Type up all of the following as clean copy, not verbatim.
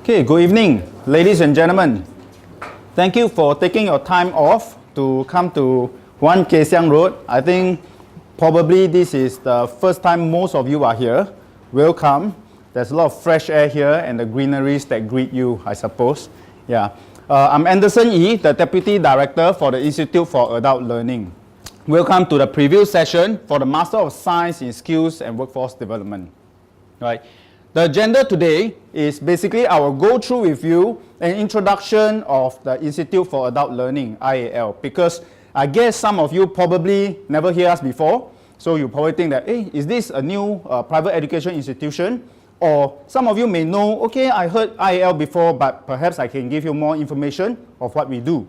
Okay, good evening, ladies and gentlemen. Thank you for taking your time off to come to 1 Kay Siang Road. I think probably this is the first time most of you are here. Welcome. There's a lot of fresh air here and the greeneries that greet you, I suppose. Yeah. I'm Anderson Yee, the Deputy Director for the Institute for Adult Learning. Welcome to the preview session for the Master of Science in Skills and Workforce Development. Right. The agenda today is basically I will go through with you an introduction of the Institute for Adult Learning, IAL, because I guess some of you probably never hear us before, so you probably think that, hey, is this a new private education institution? Or some of you may know, okay, I heard IAL before, but perhaps I can give you more information of what we do.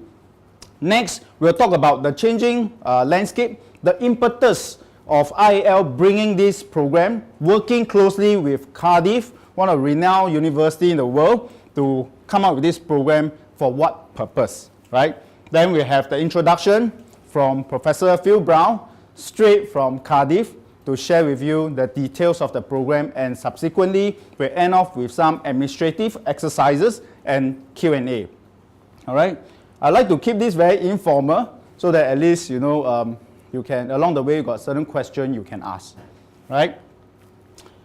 Next, we'll talk about the changing landscape, the impetus of IAL bringing this program, working closely with Cardiff, one of the renowned universities in the world, to come up with this program for what purpose, right? Then we have the introduction from Professor Phil Brown, straight from Cardiff, to share with you the details of the program, and subsequently we'll end off with some administrative exercises and Q&A. All right? I like to keep this very informal so that at least, you know, you can, along the way, you got certain questions you can ask, right?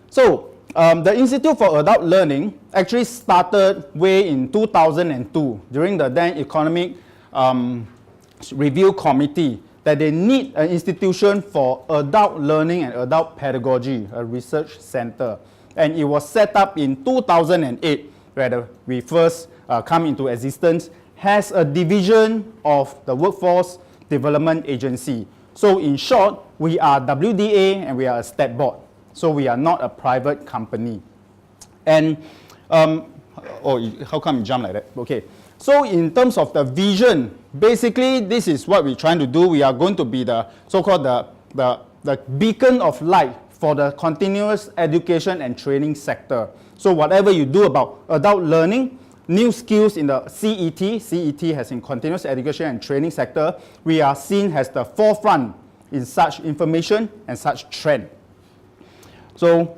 So, the Institute for Adult Learning actually started way in 2002 during the then Economic Review Committee that they need an institution for adult learning and adult pedagogy, a research center. And it was set up in 2008 where we first come into existence, has a division of the Workforce Development Agency. So in short, we are WDA and we are a state board. So we are not a private company. And, how come you jump like that? Okay. So in terms of the vision, basically this is what we're trying to do. We are going to be the so-called the beacon of light for the continuous education and training sector. So whatever you do about adult learning, new skills in the CET has in continuous education and training sector, we are seen as the forefront in such information and such trend. So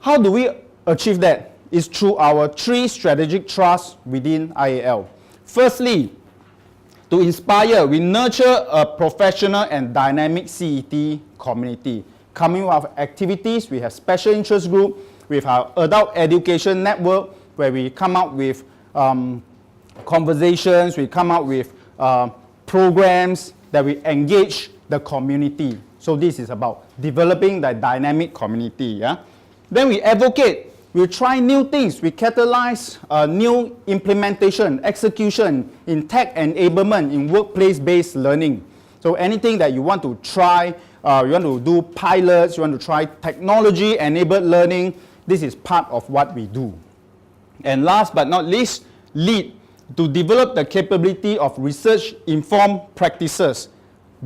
how do we achieve that? It's through our 3 strategic thrusts within IAL. Firstly, to inspire, we nurture a professional and dynamic CET community. Coming with activities, we have special interest group, with our adult education network, where we come up with conversations, we come up with programs that we engage the community. So this is about developing the dynamic community. Yeah? Then we advocate, we try new things, we catalyze new implementation, execution in tech enablement, in workplace-based learning. So anything that you want to try, you want to do pilots, you want to try technology-enabled learning, this is part of what we do. And last but not least, lead to develop the capability of research-informed practices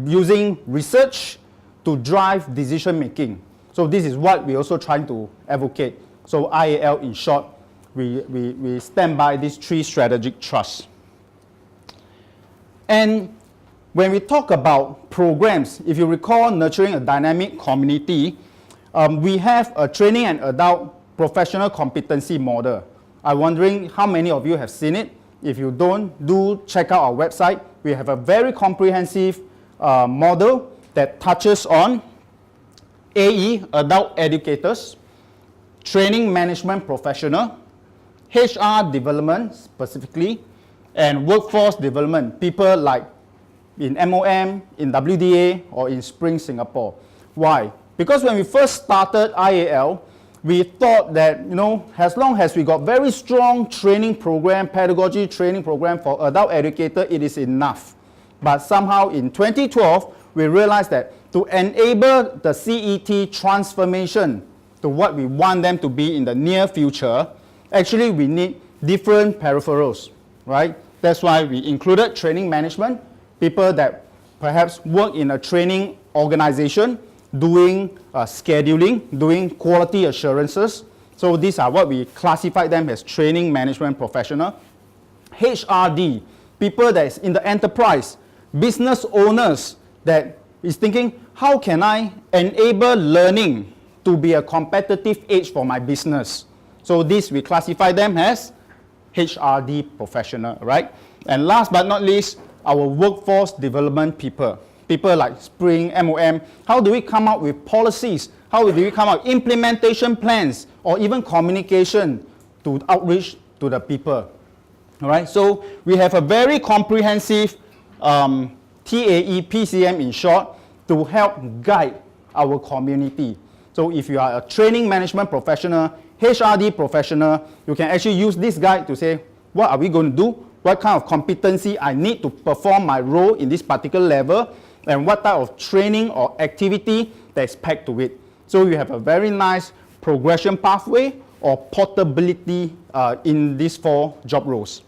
using research to drive decision-making. So this is what we're also trying to advocate. So IAL, in short, we stand by these 3 strategic thrusts. And when we talk about programs, if you recall nurturing a dynamic community, we have a training and adult professional competency model. I'm wondering how many of you have seen it. If you don't, do check out our website. We have a very comprehensive model that touches on AE, adult educators, training management professional, HR development specifically, and workforce development, people like in MOM, in WDA, or in Spring Singapore. Why? Because when we first started IAL, we thought that, you know, as long as we got very strong training program, pedagogy training program for adult educator, it is enough. But somehow in 2012, we realized that to enable the CET transformation to what we want them to be in the near future, actually we need different peripherals, right? That's why we included training management, people that perhaps work in a training organization, doing scheduling, doing quality assurances. So these are what we classify them as training management professional. HRD, people that is in the enterprise, business owners that is thinking, how can I enable learning to be a competitive edge for my business? So this we classify them as HRD professional, right? And last but not least, our workforce development people. People like Spring, MOM. How do we come up with policies? How do we come up with implementation plans or even communication to outreach to the people? All right, so we have a very comprehensive TAE, PCM in short, to help guide our community. So if you are a training management professional, HRD professional, you can actually use this guide to say, what are we going to do? What kind of competency I need to perform my role in this particular level, and what type of training or activity that's packed to it. So you have a very nice progression pathway or portability in these 4 job roles.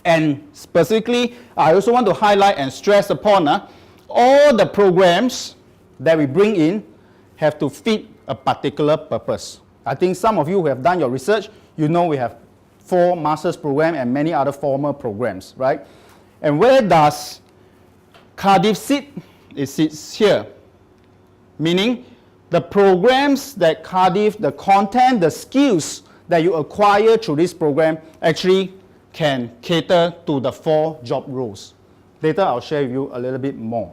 And specifically, I also want to highlight and stress upon all the programs that we bring in have to fit a particular purpose. I think some of you who have done your research, you know we have 4 master's programs and many other formal programs, right? And where does Cardiff sit? It sits here, meaning the programs that Cardiff, the content, the skills that you acquire through this program actually can cater to the 4 job roles. Later I'll share with you a little bit more.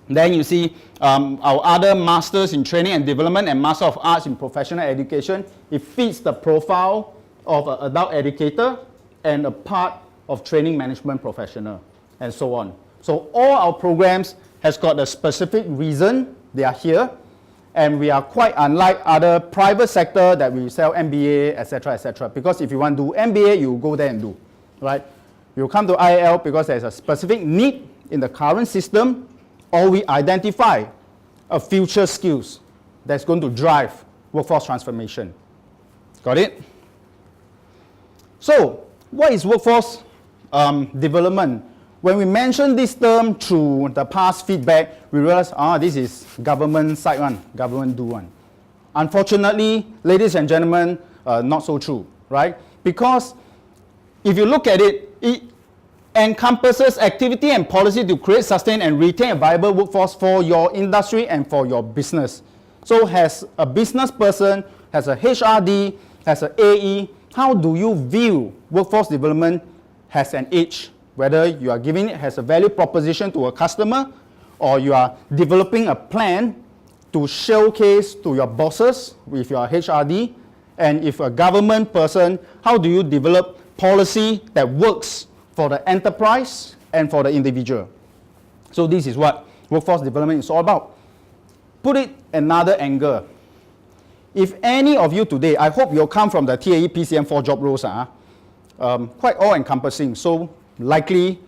Then you see our other Masters in Training and Development and Master of Arts in Professional Education. It fits the profile of an adult educator and a part of training management professional and so on. So all our programs has got a specific reason they are here, and we are quite unlike other private sector that we sell MBA, etc., etc. Because if you want to do MBA, you go there and do, right? You come to IAL because there's a specific need in the current system, or we identify a future skills that's going to drive workforce transformation. Got it? So, what is workforce development? When we mention this term through the past feedback, we realize, this is government side one, government do one. Unfortunately, ladies and gentlemen, not so true, right? Because if you look at it, it encompasses activity and policy to create, sustain, and retain a viable workforce for your industry and for your business. So as a business person, as a HRD, as an AE, how do you view workforce development as an edge? Whether you are giving it as a value proposition to a customer, or you are developing a plan to showcase to your bosses if you are HRD, and if a government person, how do you develop policy that works for the enterprise and for the individual? So this is what workforce development is all about. Put it another angle. If any of you today, I hope you'll come from the TAE PCM 4 job roles, quite all-encompassing, so likely,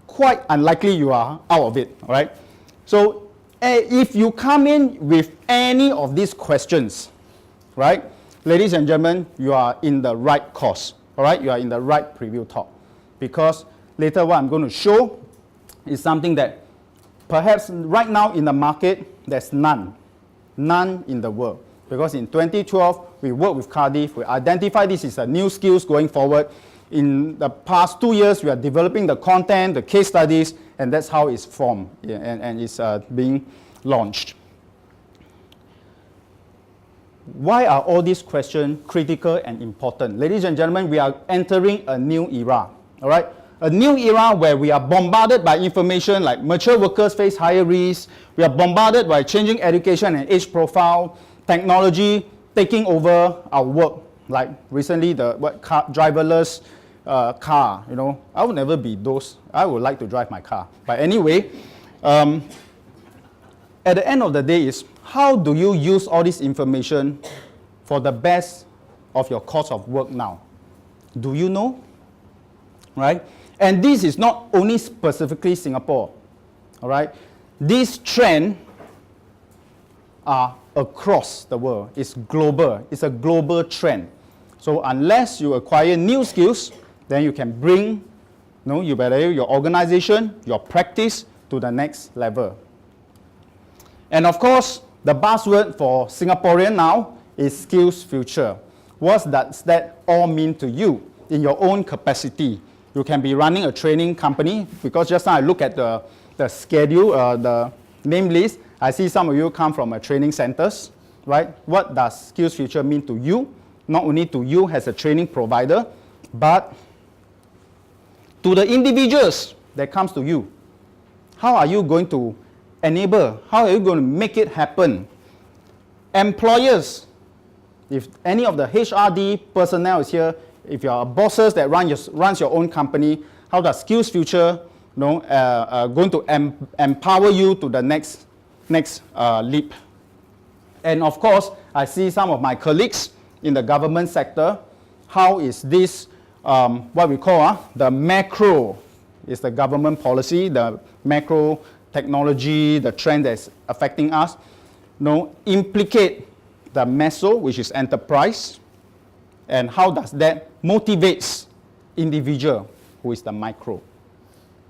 quite unlikely you are out of it, all right? So if you come in with any of these questions, right, ladies and gentlemen, you are in the right course, all right? You are in the right preview talk. Because later what I'm going to show is something that perhaps right now in the market, there's none in the world. Because in 2012, we worked with Cardiff, we identified this is a new skills going forward. In the past 2 years, we are developing the content, the case studies, and that's how it's formed and it's being launched. Why are all these questions critical and important? Ladies and gentlemen, we are entering a new era, all right? A new era where we are bombarded by information like mature workers face higher risks, we are bombarded by changing education and age profile, technology taking over our work, like recently the driverless car, you know. I would never be those. I would like to drive my car. But anyway, at the end of the day is, how do you use all this information for the best of your course of work now? Do you know? Right? And this is not only specifically Singapore. All right? This trend are across the world. It's global. It's a global trend. So unless you acquire new skills, then you can bring your organization, your practice to the next level. And of course, the buzzword for Singaporean now is skills future. What does that all mean to you in your own capacity? You can be running a training company, because just now I look at the schedule, the name list. I see some of you come from training centers, right? What does skills future mean to you? Not only to you as a training provider, But to the individuals that comes to you, how are you going to enable? How are you going to make it happen? Employers, if any of the HRD personnel is here, if you are bosses that runs your own company, how does Skills Future going to empower you to the next leap? And of course, I see some of my colleagues in the government sector. How is this, what we call the macro, is the government policy, the macro technology, the trend that's affecting us, implicate the meso, which is enterprise, and how does that motivates individual, who is the micro.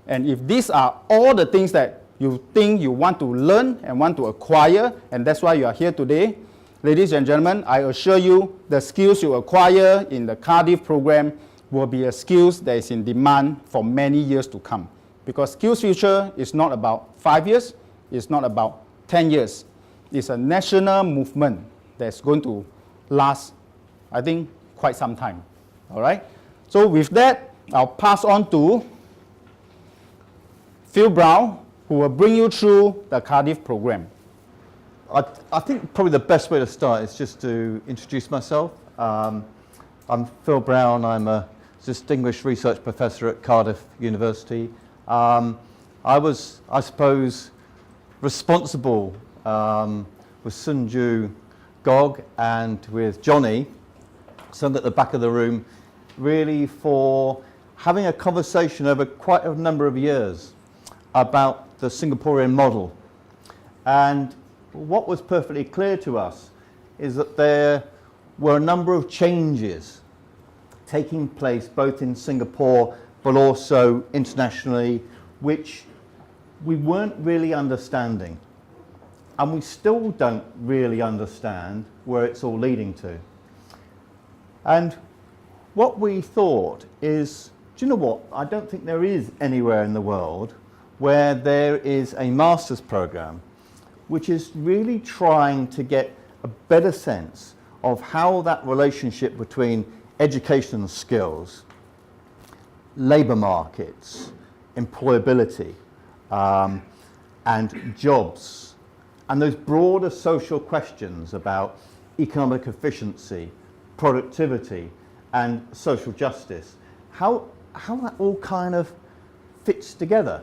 And if these are all the things that you think you want to learn and want to acquire, and that's why you are here today, ladies and gentlemen, I assure you the skills you acquire in the Cardiff program will be a skills that is in demand for many years to come. Because Skills Future is not about 5 years, it's not about 10 years. It's a national movement that's going to last, I think, quite some time. All right? So with that, I'll pass on to Phil Brown, who will bring you through the Cardiff program. I think probably the best way to start is just to introduce myself. I'm Phil Brown. I'm a distinguished research professor at Cardiff University. I was, I suppose, responsible with Sunju Gog and with Johnny, sitting at the back of the room, really for having a conversation over quite a number of years about the Singaporean model. And what was perfectly clear to us is that there were a number of changes taking place both in Singapore but also internationally, which we weren't really understanding. And we still don't really understand where it's all leading to. And what we thought is, do you know what? I don't think there is anywhere in the world where there is a master's program which is really trying to get a better sense of how that relationship between education and skills, labour markets, employability, and jobs, and those broader social questions about economic efficiency, productivity, and social justice, how that all kind of fits together,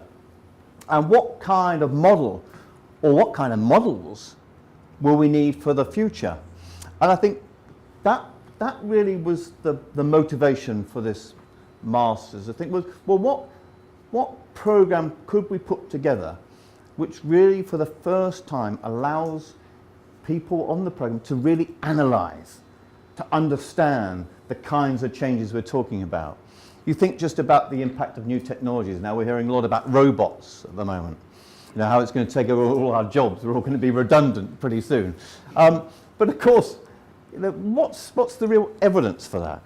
and what kind of model or what kind of models will we need for the future. And I think that really was the motivation for this Masters. I think was, well, what program could we put together which really for the first time allows people on the program to really analyze, to understand the kinds of changes we're talking about. You think just about the impact of new technologies. Now we're hearing a lot about robots at the moment. You know, how it's going to take over all our jobs. We're all going to be redundant pretty soon. But of course, you know, what's the real evidence for that?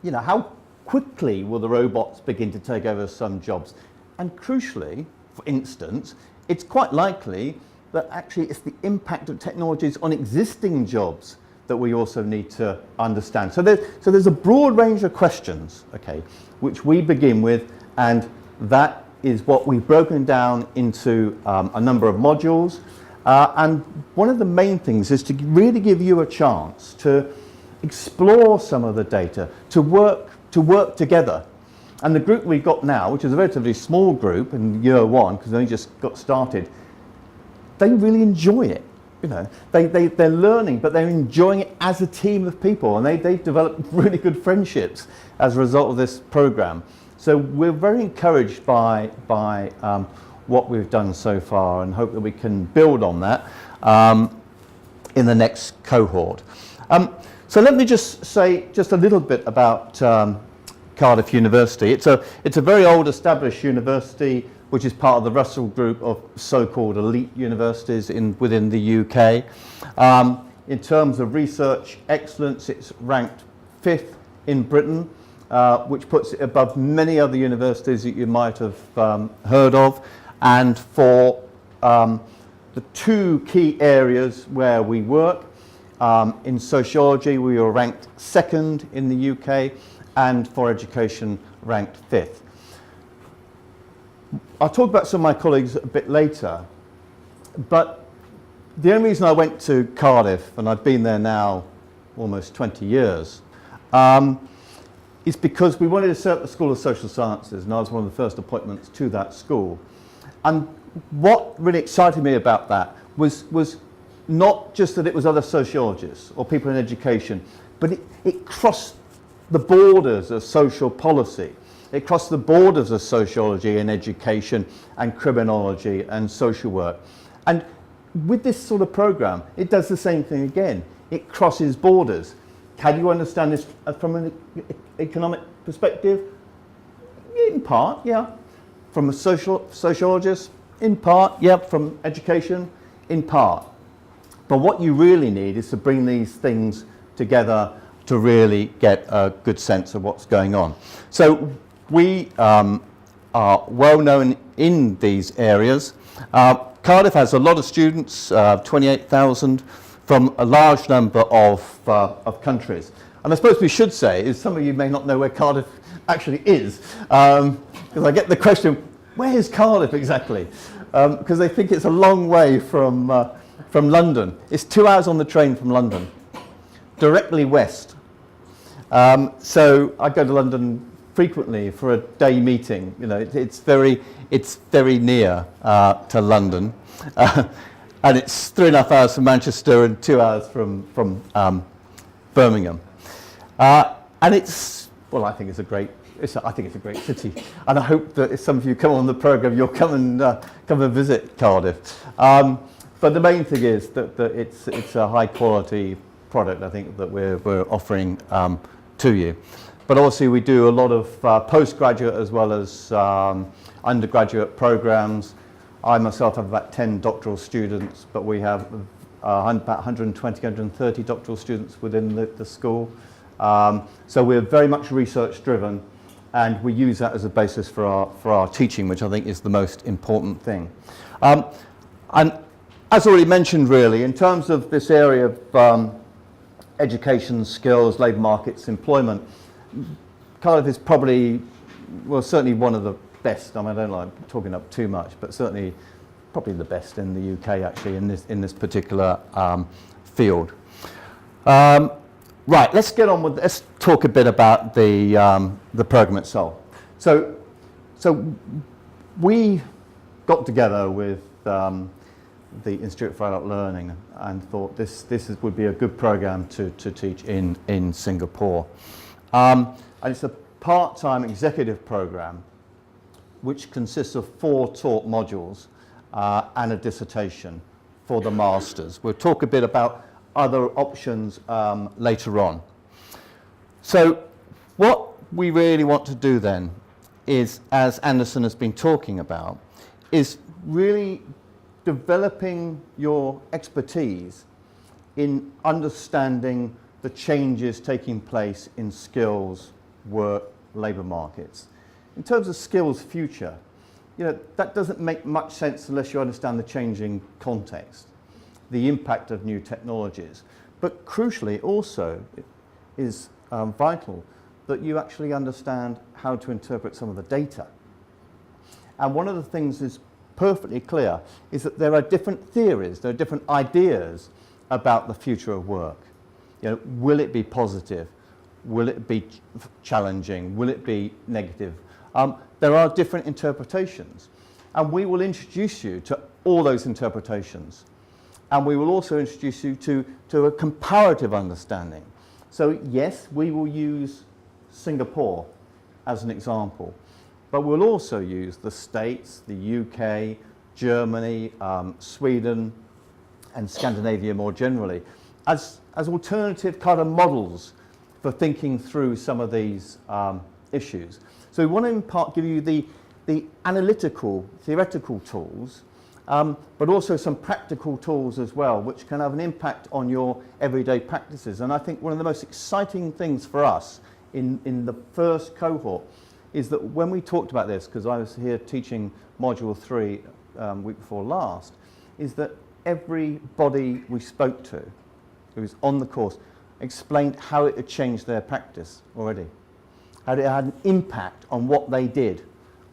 You know, how quickly will the robots begin to take over some jobs? And crucially, for instance, it's quite likely that actually it's the impact of technologies on existing jobs that we also need to understand. So there's a broad range of questions, okay, which we begin with, and that is what we've broken down into a number of modules. And one of the main things is to really give you a chance to explore some of the data, to work together. And the group we've got now, which is a relatively small group in year one, because they only just got started, they really enjoy it. You know, they're learning, but they're enjoying it as a team of people, and they've developed really good friendships as a result of this program. So we're very encouraged by what we've done so far, and hope that we can build on that in the next cohort. So let me just say just a little bit about Cardiff University. It's a very old established university which is part of the Russell Group of so-called elite universities within the UK. In terms of research excellence, it's ranked 5th in Britain, which puts it above many other universities that you might have heard of. And for the two key areas where we work, in sociology we were ranked 2nd in the UK, and for education ranked 5th. I'll talk about some of my colleagues a bit later, but the only reason I went to Cardiff, and I've been there now almost 20 years, is because we wanted to set up the School of Social Sciences, and I was one of the first appointments to that school. And what really excited me about that was not just that it was other sociologists or people in education, but it crossed the borders of social policy. It crossed the borders of sociology and education and criminology and social work. And with this sort of program, it does the same thing again. It crosses borders. Can you understand this from an economic perspective? In part, yeah. From a sociologist? In part, yeah. From education? In part. But what you really need is to bring these things together to really get a good sense of what's going on. So we are well known in these areas. Cardiff has a lot of students, 28,000, from a large number of countries. And I suppose we should say, is some of you may not know where Cardiff actually is, because I get the question, where is Cardiff exactly? Because they think it's a long way from London. It's 2 hours on the train from London, directly west. So I go to London frequently for a day meeting. You know, it's very near to London, and it's 3.5 hours from Manchester and 2 hours from Birmingham. And it's, well, I think it's a great city, and I hope that if some of you come on the programme, you'll come and visit Cardiff. But the main thing is that it's a high quality product, I think, that we're offering to you. But obviously we do a lot of postgraduate as well as undergraduate programs. I myself have about 10 doctoral students, but we have about 120, 130 doctoral students within the school. So we're very much research driven, and we use that as a basis for our teaching, which I think is the most important thing. And as already mentioned, really, in terms of this area of education, skills, labour markets, employment, Cardiff is probably, well, certainly one of the best. I mean, I don't like talking up too much, but certainly probably the best in the UK actually in this particular field. Right, let's get on with. Let's talk a bit about the program itself. So we got together with the Institute for Adult Learning and thought this would be a good program to teach in Singapore. And it's a part-time executive program which consists of 4 taught modules and a dissertation for the masters. We'll talk a bit about other options later on. So what we really want to do then is, as Anderson has been talking about, is really developing your expertise in understanding the changes taking place in skills, work, labour markets. In terms of skills future, you know, that doesn't make much sense unless you understand the changing context, the impact of new technologies. But crucially also it is vital that you actually understand how to interpret some of the data. And one of the things that's perfectly clear is that there are different theories, there are different ideas about the future of work. You know, will it be positive? Will it be challenging? Will it be negative? There are different interpretations, and we will introduce you to all those interpretations, and we will also introduce you to a comparative understanding. So yes, we will use Singapore as an example, but we'll also use the States, the UK, Germany, Sweden, and Scandinavia more generally as alternative kind of models for thinking through some of these issues. So we want to in part give you the analytical, theoretical tools, but also some practical tools as well, which can have an impact on your everyday practices. And I think one of the most exciting things for us in the first cohort is that when we talked about this, because I was here teaching Module 3 week before last, is that everybody we spoke to who was on the course explained how it had changed their practice already. had it had an impact on what they did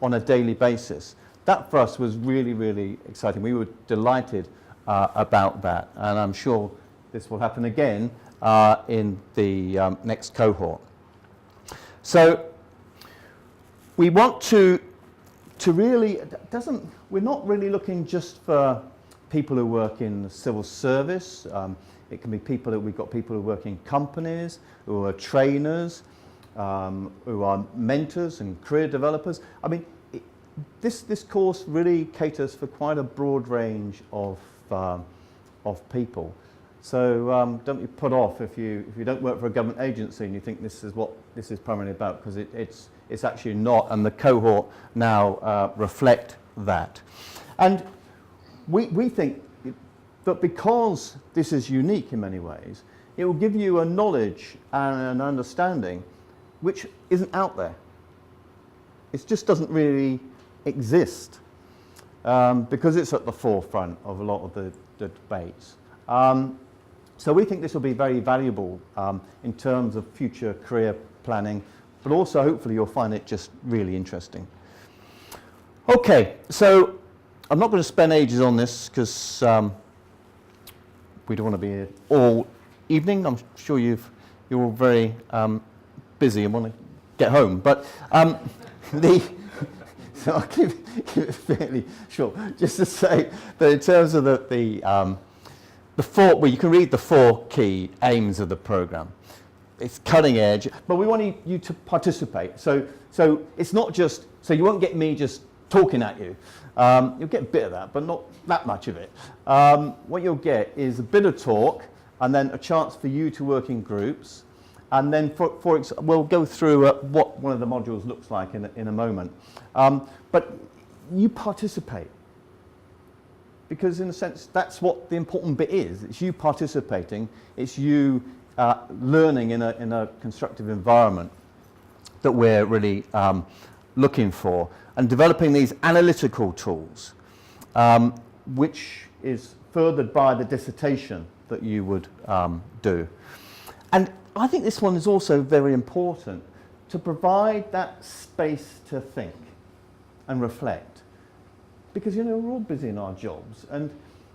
on a daily basis. That for us was really, really exciting. We were delighted about that, and I'm sure this will happen again in the next cohort. So we want to really, we're not really looking just for people who work in the civil service. It can be we've got people who work in companies, who are trainers, who are mentors and career developers. I mean, this course really caters for quite a broad range of people. So don't be put off if you don't work for a government agency and you think this is what this is primarily about, because it's actually not, and the cohort now reflect that. And we think that because this is unique in many ways, it will give you a knowledge and an understanding which isn't out there. It just doesn't really exist because it's at the forefront of a lot of the debates. So we think this will be very valuable in terms of future career planning, but also hopefully you'll find it just really interesting. Okay, so I'm not going to spend ages on this because we don't want to be here all evening. I'm sure you're all very busy and want to get home. But so I'll keep it fairly short. Just to say that in terms of the four, well, you can read the 4 key aims of the program. It's cutting edge, but we want you to participate. So it's not just, so you won't get me just talking at you. You'll get a bit of that, but not that much of it. What you'll get is a bit of talk, and then a chance for you to work in groups. And then, we'll go through what one of the modules looks like in a moment. But you participate. Because in a sense, that's what the important bit is. It's you participating. It's you learning in a constructive environment that we're really looking for. And developing these analytical tools, which is furthered by the dissertation that you would do. And I think this one is also very important, to provide that space to think and reflect. Because, we're all busy in our jobs, and,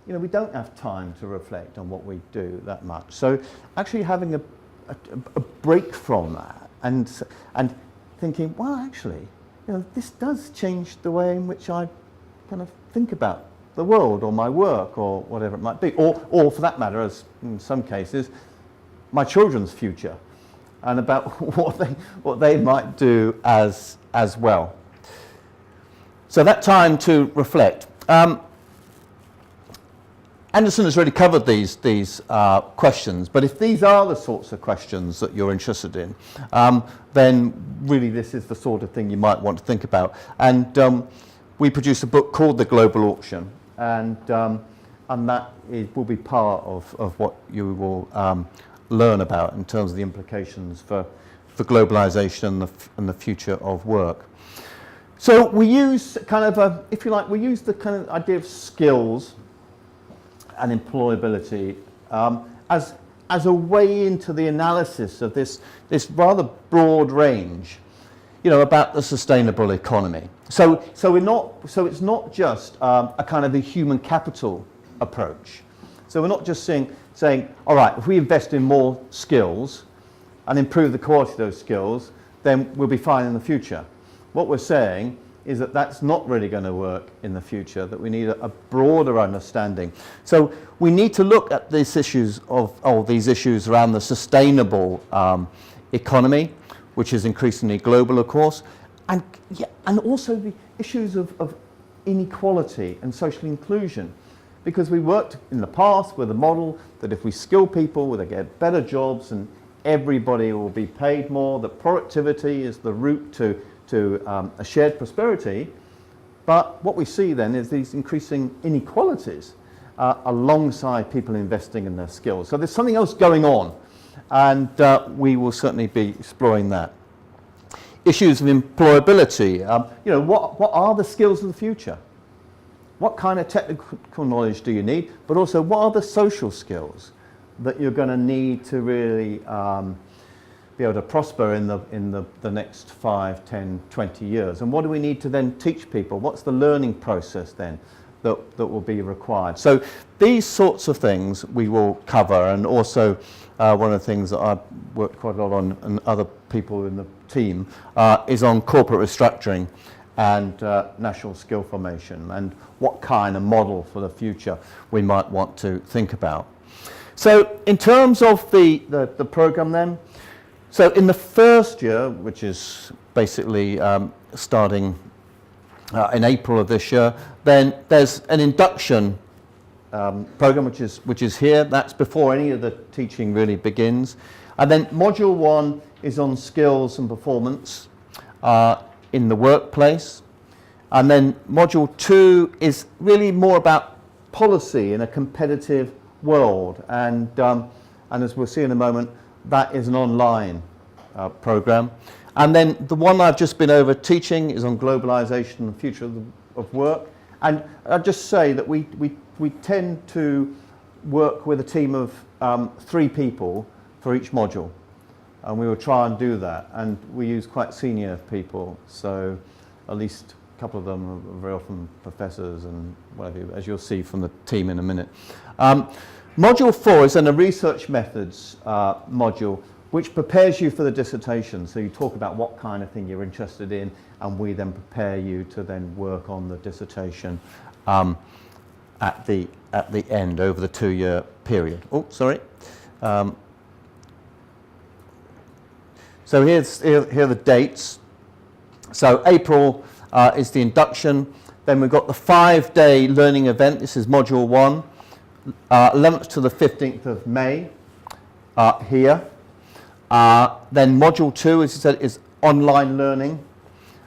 we don't have time to reflect on what we do that much. So actually having a break from that and thinking, well, actually, this does change the way in which I kind of think about the world or my work or whatever it might be. Or for that matter, as in some cases, my children's future and about what they might do as well. So that time to reflect. Anderson has already covered these questions, but if these are the sorts of questions that you're interested in, then really this is the sort of thing you might want to think about. And we produced a book called The Global Auction, and that will be part of what you will learn about in terms of the implications for globalization and the future of work. So we use kind of if you like, we use the kind of idea of skills and employability as a way into the analysis of this rather broad range, about the sustainable economy. So it's not just a kind of a human capital approach. So we're not just saying, all right, if we invest in more skills and improve the quality of those skills, then we'll be fine in the future. What we're saying is that that's not really going to work in the future, that we need a broader understanding. So we need to look at these issues these issues around the sustainable economy, which is increasingly global, of course, and also the issues of inequality and social inclusion. Because we worked in the past with a model that if we skill people, they get better jobs and everybody will be paid more, that productivity is the route to a shared prosperity. But what we see then is these increasing inequalities alongside people investing in their skills. So there's something else going on, and we will certainly be exploring that. Issues of employability. What are the skills of the future? What kind of technical knowledge do you need? But also, what are the social skills that you're going to need to really be able to prosper in the next 5, 10, 20 years. And what do we need to then teach people? What's the learning process then that will be required? So these sorts of things we will cover, and also one of the things that I've worked quite a lot on, and other people in the team, is on corporate restructuring and national skill formation, and what kind of model for the future we might want to think about. So in terms of the program then, so in the first year, which is basically starting in April of this year, then there's an induction program which is here. That's before any of the teaching really begins. And then module 1 is on skills and performance in the workplace. And then module 2 is really more about policy in a competitive world. And as we'll see in a moment, that is an online program. And then the one I've just been over teaching is on globalization and the future of work. And I'll just say that we tend to work with a team of 3 people for each module. And we will try and do that. And we use quite senior people, so at least a couple of them are very often professors and whatever, as you'll see from the team in a minute. Module 4 is then a research methods module, which prepares you for the dissertation. So you talk about what kind of thing you're interested in, and we then prepare you to then work on the dissertation at the end over the 2-year period. Oh, sorry. So here are the dates. So April is the induction. Then we've got the 5-day learning event. This is module 1, 11th to the 15th of May here. Then module 2, as I said, is online learning.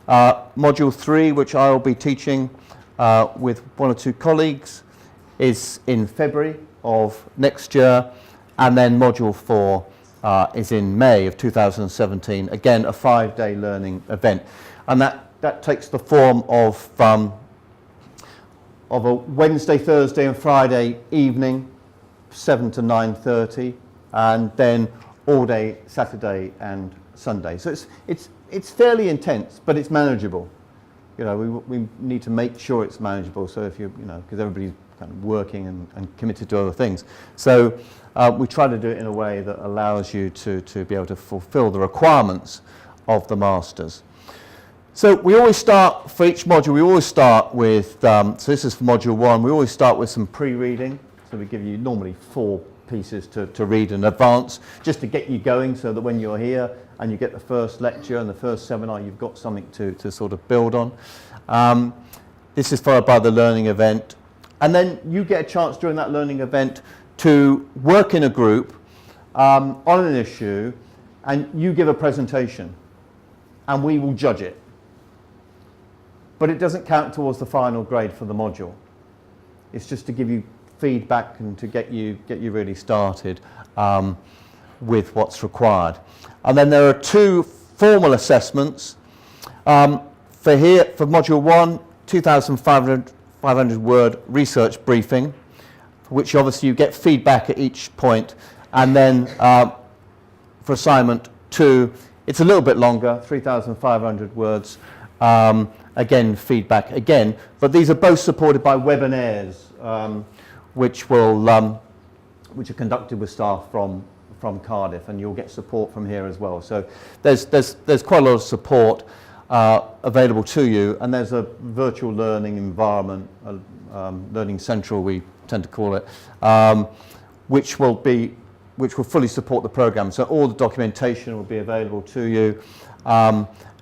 Module 3, which I will be teaching with 1 or 2 colleagues, is in February of next year. And then module 4 is in May of 2017. Again, a 5-day learning event. And that takes the form of a Wednesday, Thursday and Friday evening, 7 to 9:30, and then all day Saturday and Sunday. So it's fairly intense, but it's manageable. You know, we need to make sure it's manageable. So if because everybody's kind of working and committed to other things. So we try to do it in a way that allows you to be able to fulfill the requirements of the masters. So we always start, for each module, we always start with, so this is for module 1, we always start with some pre-reading. So we give you normally 4 pieces to read in advance, just to get you going, so that when you're here and you get the first lecture and the first seminar, you've got something to sort of build on. This is followed by the learning event. And then you get a chance during that learning event to work in a group on an issue, and you give a presentation, and we will judge it. But it doesn't count towards the final grade for the module. It's just to give you feedback and to get you really started with what's required. And then there are 2 formal assessments. For module 1, 2,500 word research briefing, for which obviously you get feedback at each point. And then for assignment 2, it's a little bit longer, 3,500 words. Again, feedback again, but these are both supported by webinars, which are conducted with staff from Cardiff, and you'll get support from here as well. So there's quite a lot of support available to you, and there's a virtual learning environment, Learning Central we tend to call it, which will fully support the program. So all the documentation will be available to you.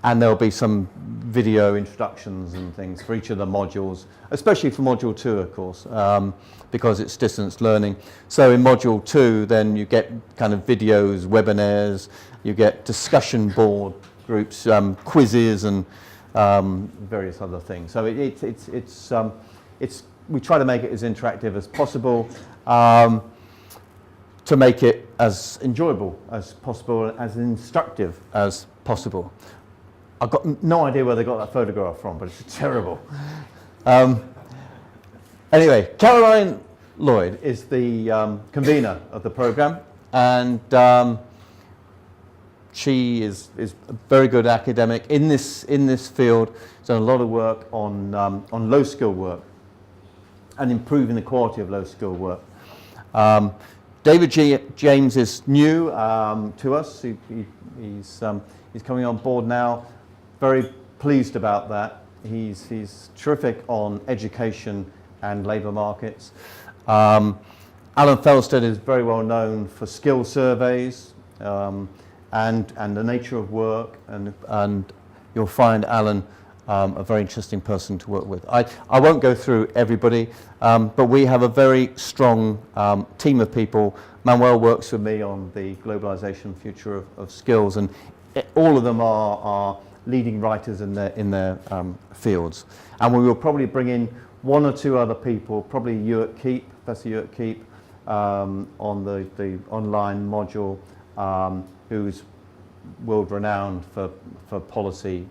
And there'll be some video introductions and things for each of the modules, especially for module 2, of course, because it's distance learning. So in module 2, then you get kind of videos, webinars, you get discussion board groups, quizzes, and various other things. So we try to make it as interactive as possible, to make it as enjoyable as possible, as instructive as possible. I've got no idea where they got that photograph from, but it's terrible. Anyway, Caroline Lloyd is the convener of the program, and She is a very good academic in this field. She's done a lot of work on low skill work and improving the quality of low skill work. David James is new to us. He's coming on board now. Very pleased about that. He's terrific on education and labour markets. Alan Felsted is very well known for skill surveys and the nature of work, and you'll find Alan a very interesting person to work with. I won't go through everybody, but we have a very strong team of people. Manuel works with me on the globalisation future of skills, and all of them are leading writers in their fields. And we will probably bring in one or two other people, probably Professor Ewart Keep, on the online module, who's world renowned for policy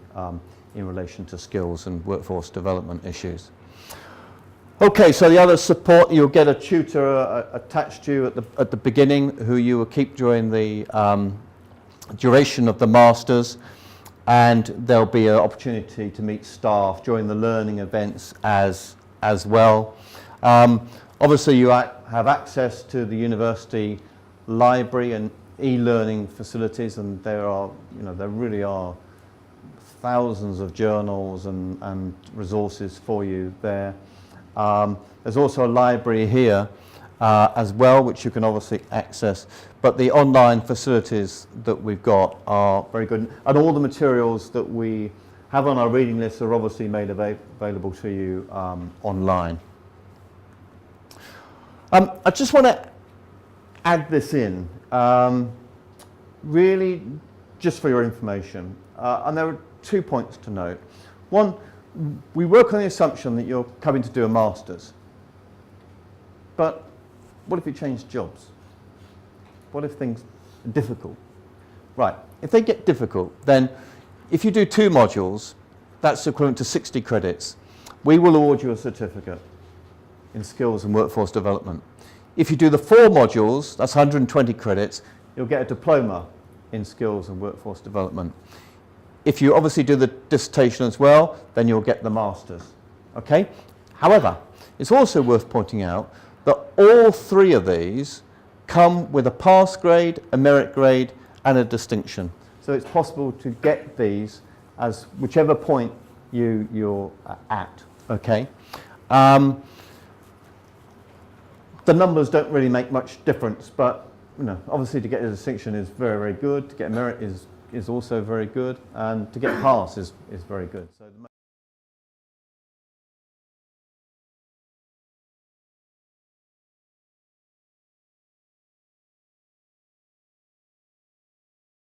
in relation to skills and workforce development issues. Okay, so the other support, you'll get a tutor attached to you at the beginning, who you will keep during the duration of the Masters, and there'll be an opportunity to meet staff during the learning events as well. Obviously you have access to the university library and e-learning facilities, and there really are thousands of journals and resources for you there. There's also a library here as well, which you can obviously access, but the online facilities that we've got are very good, and all the materials that we have on our reading list are obviously made available to you online. I just want to add this in, really just for your information, and there are 2 points to note. One, we work on the assumption that you're coming to do a Masters, but what if you change jobs? What if things are difficult? Right, if they get difficult, then if you do 2 modules, that's equivalent to 60 credits. We will award you a certificate in skills and workforce development. If you do the 4 modules, that's 120 credits, you'll get a diploma in skills and workforce development. If you obviously do the dissertation as well, then you'll get the Masters. Okay? However, it's also worth pointing out that all 3 of these come with a pass grade, a merit grade, and a distinction. So it's possible to get these as whichever point you're at. Okay? The numbers don't really make much difference, but obviously to get a distinction is very, very good. To get a merit is also very good, and to get a pass is very good. So